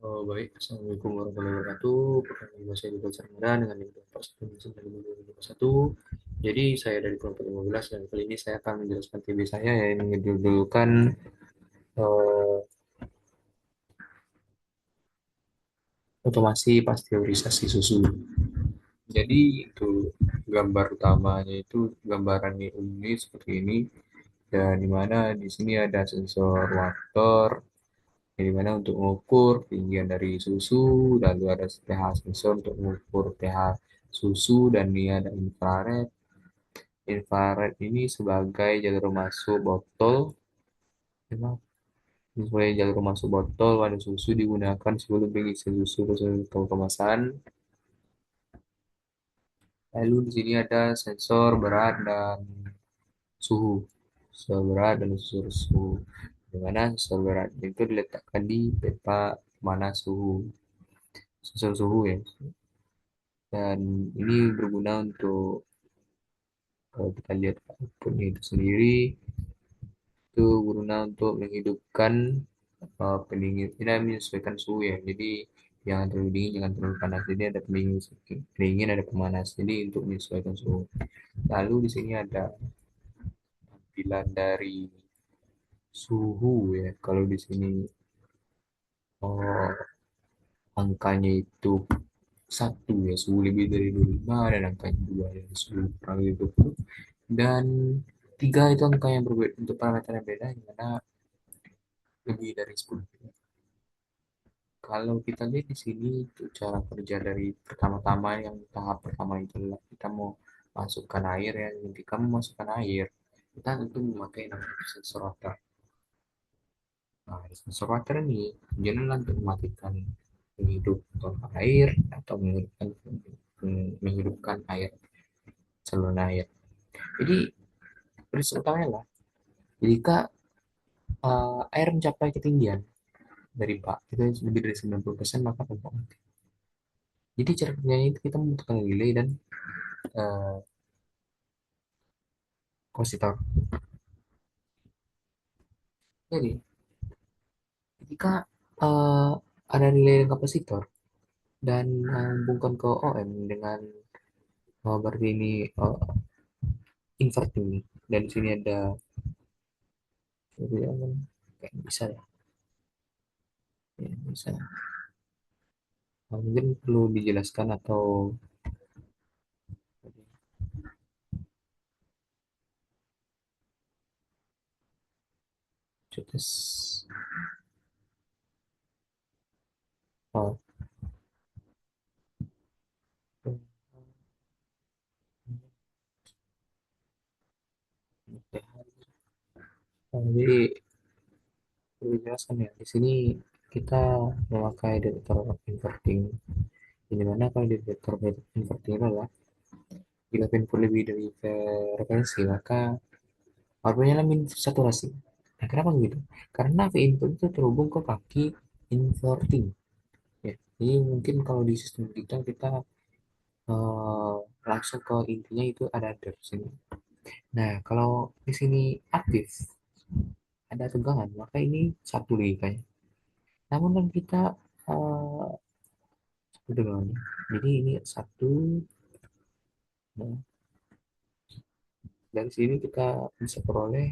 Oh, baik, Assalamualaikum warahmatullahi wabarakatuh. Perkenalkan saya Dito Cermera dengan NIM 2021. Jadi saya dari kelompok 15 dan kali ini saya akan menjelaskan TB saya yang menjudulkan eh, otomasi pasteurisasi susu. Jadi itu gambar utamanya itu gambaran ini seperti ini dan di mana di sini ada sensor water di mana untuk mengukur ketinggian dari susu, lalu ada pH sensor untuk mengukur pH susu, dan ini ada infrared. Infrared ini sebagai jalur masuk botol, memang sebagai jalur masuk botol pada susu digunakan sebelum pengisian susu ke seluruh kemasan. Lalu di sini ada sensor berat dan suhu, sensor berat dan sensor suhu. Di mana sensor berat itu diletakkan di pipa mana suhu, sensor suhu ya. Dan ini berguna untuk kalau kita lihat outputnya itu sendiri, itu berguna untuk menghidupkan pendingin, ini menyesuaikan suhu ya. Jadi jangan terlalu dingin, jangan terlalu panas. Jadi ada pendingin, pendingin ada pemanas. Jadi untuk menyesuaikan suhu. Lalu di sini ada tampilan dari suhu ya. Kalau di sini oh, angkanya itu satu ya, suhu lebih dari 25, dan angkanya dua ya, suhu kurang lebih 20. Dan tiga itu angka yang berbeda untuk parameter yang beda, yang mana lebih dari 10. Kalau kita lihat di sini itu cara kerja dari pertama-tama, yang tahap pertama itu adalah kita mau masukkan air ya. Ketika memasukkan air, kita tentu memakai namanya sensor water. Nah, di sensor water ini tujuannya untuk mematikan menghidup air atau menghidupkan air, saluran air. Jadi prinsip utamanya lah, jika air mencapai ketinggian dari bak itu lebih dari 90%, maka pompa mati. Jadi cara kerjanya itu kita membutuhkan relay dan uh, kapasitor. Jadi jika uh, ada relay dan kapasitor dan hubungkan ke OM dengan berarti ini inverting, dan di sini ada kayak bisa ya, ya bisa. Mungkin perlu dijelaskan atau coba oh, jadi perlu dijelaskan ya. Di sini kita memakai detektor inverting. Di mana kalau detektor inverting adalah jika input lebih dari frekuensi, maka outputnya adalah min saturasi. Nah, kenapa begitu? Karena V input itu terhubung ke kaki inverting. Ya, jadi mungkin kalau di sistem kita eh, langsung ke intinya itu ada dari sini. Nah, kalau di sini aktif ada tegangan, maka ini satu logikanya. Namun kan kita eh, tegangan. Jadi ini satu. Nah, dari sini kita bisa peroleh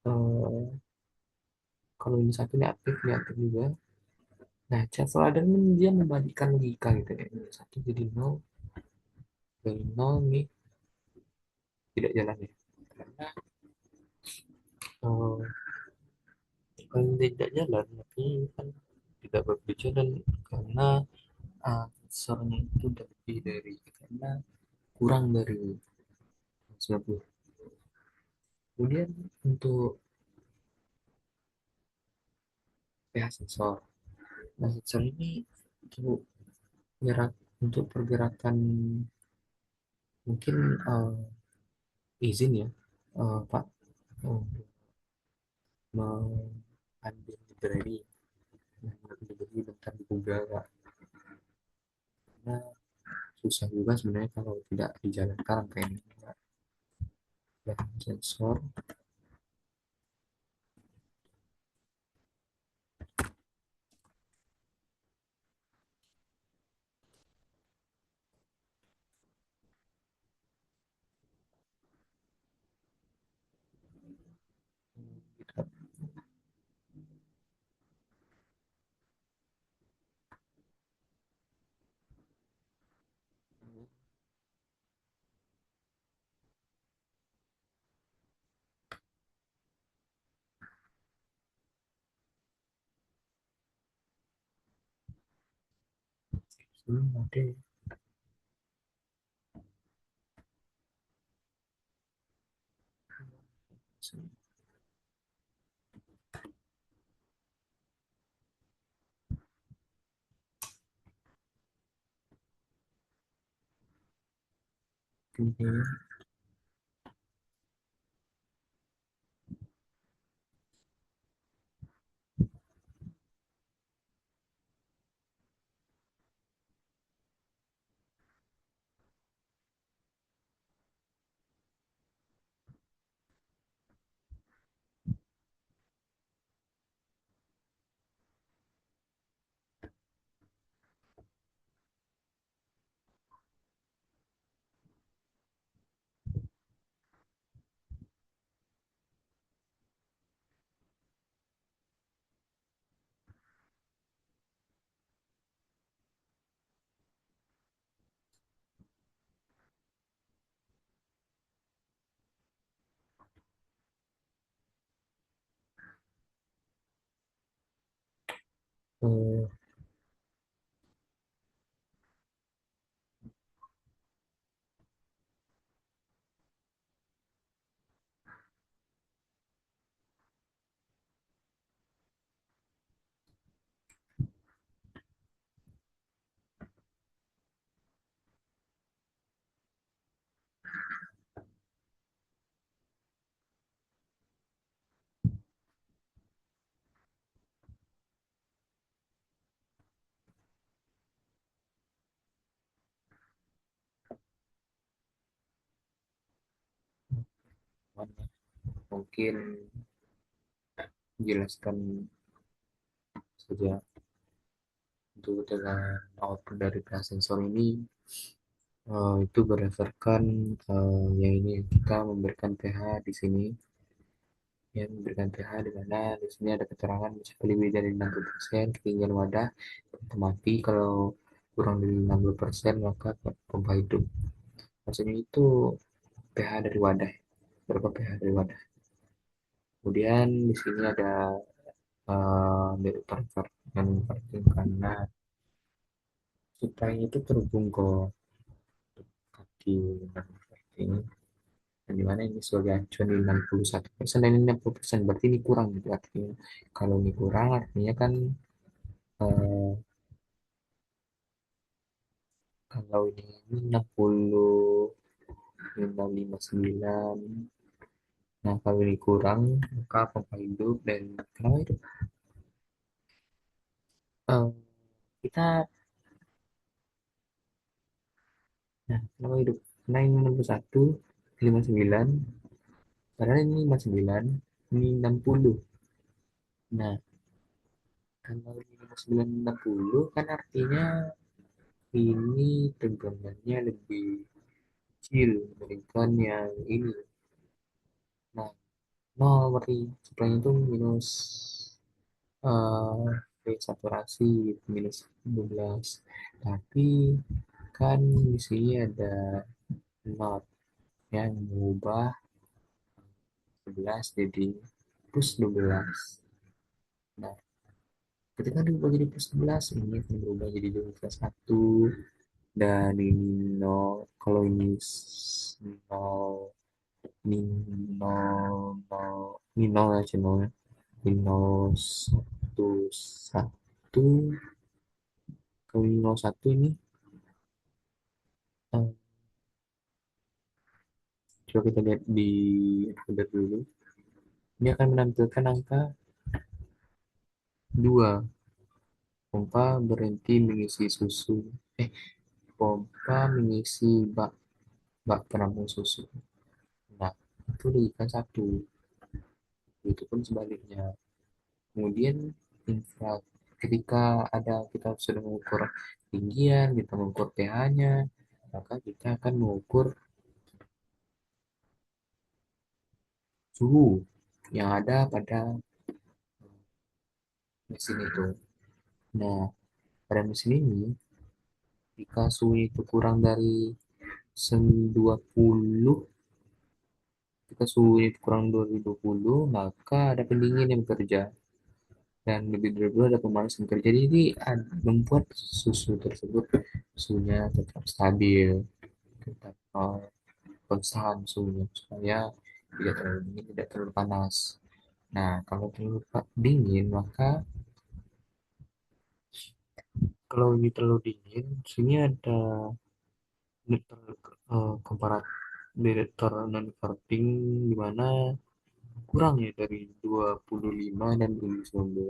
eh, kalau ini satu ini aktif juga. Nah, Chevrolet ada dia membandingkan logika gitu ya. Ini satu jadi nol, dari nol nih tidak jalan ya. Karena kalau tidak jalan, tapi kan tidak berjalan karena sensornya itu lebih dari, karena kurang dari 90. Kemudian untuk pH sensor. Nah, sensor ini untuk gerak, untuk pergerakan mungkin izin ya, Pak, oh, mengambil library. Nah, library bentar di Google Pak. Karena susah juga sebenarnya kalau tidak dijalankan rangka ini. Dan sensor Ada. Eh, mana? Mungkin jelaskan saja untuk dengan output dari pH sensor ini, itu berdasarkan yang ini kita memberikan pH di sini, ya memberikan pH di mana di sini ada keterangan mencapai lebih dari 60% ketinggian wadah mati, kalau kurang dari 60% maka pompa hidup. Maksudnya itu pH dari wadah, berapa pH dari wadah. Kemudian di sini ada dari yang penting karena suplainya itu terhubung ke kaki seperti ini. Dan dimana ini sebagai acuan di 61% dan ini 60%, berarti ini kurang gitu artinya. Kalau ini kurang artinya kan eh, kalau ini 60 559, nah kalau ini kurang maka pompa hidup. Dan kenapa itu Eh, kita, nah kenapa hidup, nah ini 61 59, padahal ini 59, ini 60. Nah kalau ini 59 60 kan artinya ini tegangannya lebih kecil dibandingkan yang ini. Nah, nol berarti supply itu minus rate saturasi -12. Tapi kan di sini ada not yang mengubah 11 jadi plus 12. Nah, ketika diubah jadi plus 11, ini akan berubah jadi 12 1. Dan ini nol, kalau ini nol, ini nol nol, ini nol aja nolnya, ini nol satu satu, kalau ini nol satu ini eh, coba kita lihat di encoder dulu, ini akan menampilkan angka 2. Pompa berhenti mengisi susu, eh pompa mengisi bak bak penampung susu. Nah, itu diikat 1, itu pun sebaliknya. Kemudian infra, ketika ada kita sudah mengukur tinggian, kita mengukur pH-nya, maka kita akan mengukur suhu yang ada pada mesin itu. Nah, pada mesin ini, jika suhu itu kurang dari 20, jika suhu itu kurang dari 20, maka ada pendingin yang bekerja. dan lebih dari dulu ada pemanasan kerja, jadi membuat susu tersebut suhunya tetap stabil, tetap konstan suhunya supaya tidak terlalu dingin, tidak terlalu panas. Nah, kalau terlalu dingin, maka kalau ini terlalu dingin, sini ada direktur komparat direktur non farting di mana kurang ya dari 25 dan 2019.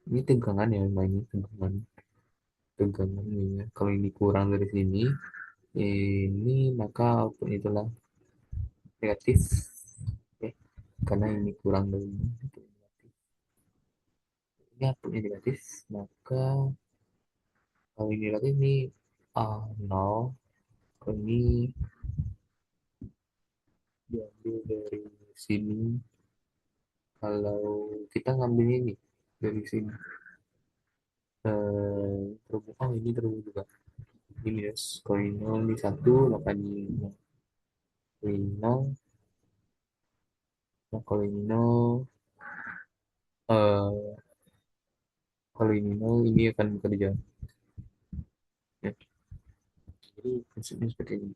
Ini tegangan ya, ini tegangan tegangan ini ya. Kalau ini kurang dari sini, ini maka output itulah negatif, ya. Karena ini kurang dari ini, ini outputnya negatif, maka kalau ini lagi ini nol. Kalau ini diambil dari sini, kalau kita ngambil ini dari sini terbuka, ini terbuka juga ini minus koino ini satu, maka ini koino, nah koino eh kalau ini nol, ini akan bekerja, ya. Jadi prinsipnya seperti ini.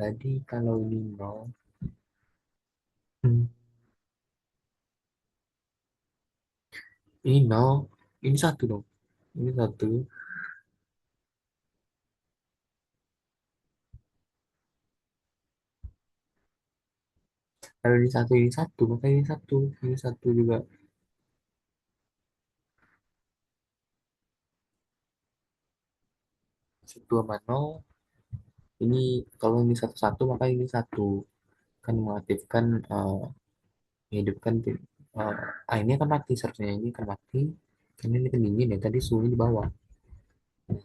Tadi kalau ini nol, hmm, ini nol, ini satu dong, ini satu. Kalau ini satu, maka ini satu juga. Satu sama nol, ini kalau ini satu satu, maka ini satu kan mengaktifkan, menghidupkan ini akan mati, seharusnya ini akan mati karena ini pendingin ya, tadi suhunya di bawah. Yang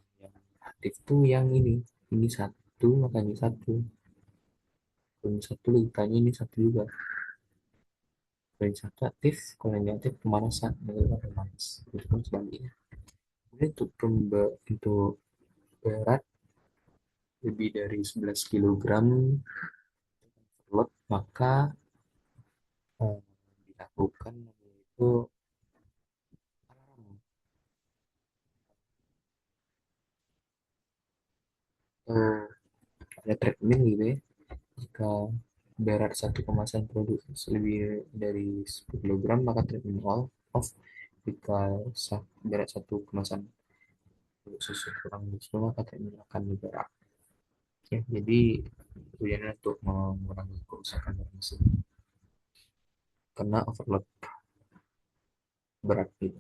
aktif tuh yang ini satu, maka ini satu. Kalau ini satu logikanya ini satu juga. Kalau ini satu aktif, kalau ini aktif pemanasan, menurut pemanas. Itu pun sebaliknya. Kemudian untuk berat lebih dari 11 kilogram lot, maka eh, dilakukan itu alarm. Eh, ada treadmill gitu ya. Jika berat satu kemasan produk lebih dari 10 kilogram, maka treatment off. Jika berat satu kemasan produk susu kurang dari 10, maka treatment akan bergerak, ya. Jadi tujuannya untuk mengurangi kerusakan dari mesin karena overload berat gitu.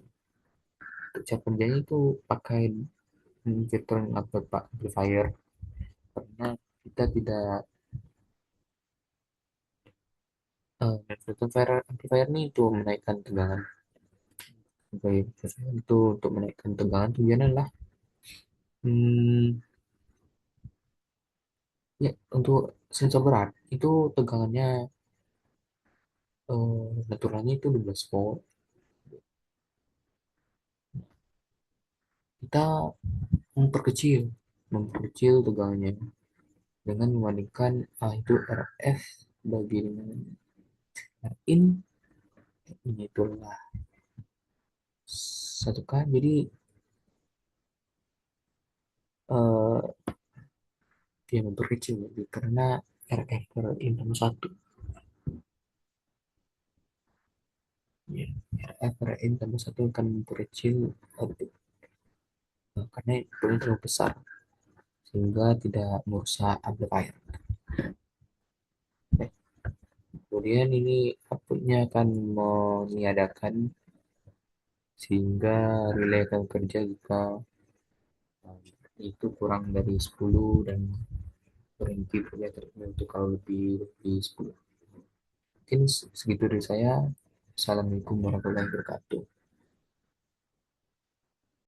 Untuk cara kerjanya itu pakai inverter amplifier, karena kita tidak inverter amplifier ini untuk menaikkan tegangan. Baik, itu untuk menaikkan tegangan tujuannya adalah, hmm, ya, untuk sensor berat itu tegangannya naturalnya itu 12 volt. Kita memperkecil memperkecil tegangannya dengan membandingkan itu RF bagi dengan Rin, ini itulah satu kan, jadi eh, dia memperkecil lebih karena RF per in tambah satu, ya. RF per in tambah satu akan memperkecil output, karena itu terlalu besar sehingga tidak merusak amplifier. Oke. Kemudian ini outputnya akan meniadakan sehingga relay akan bekerja jika itu kurang dari 10 dan berhenti kerja tertentu kalau lebih 10. Mungkin segitu dari saya. Assalamualaikum warahmatullahi wabarakatuh.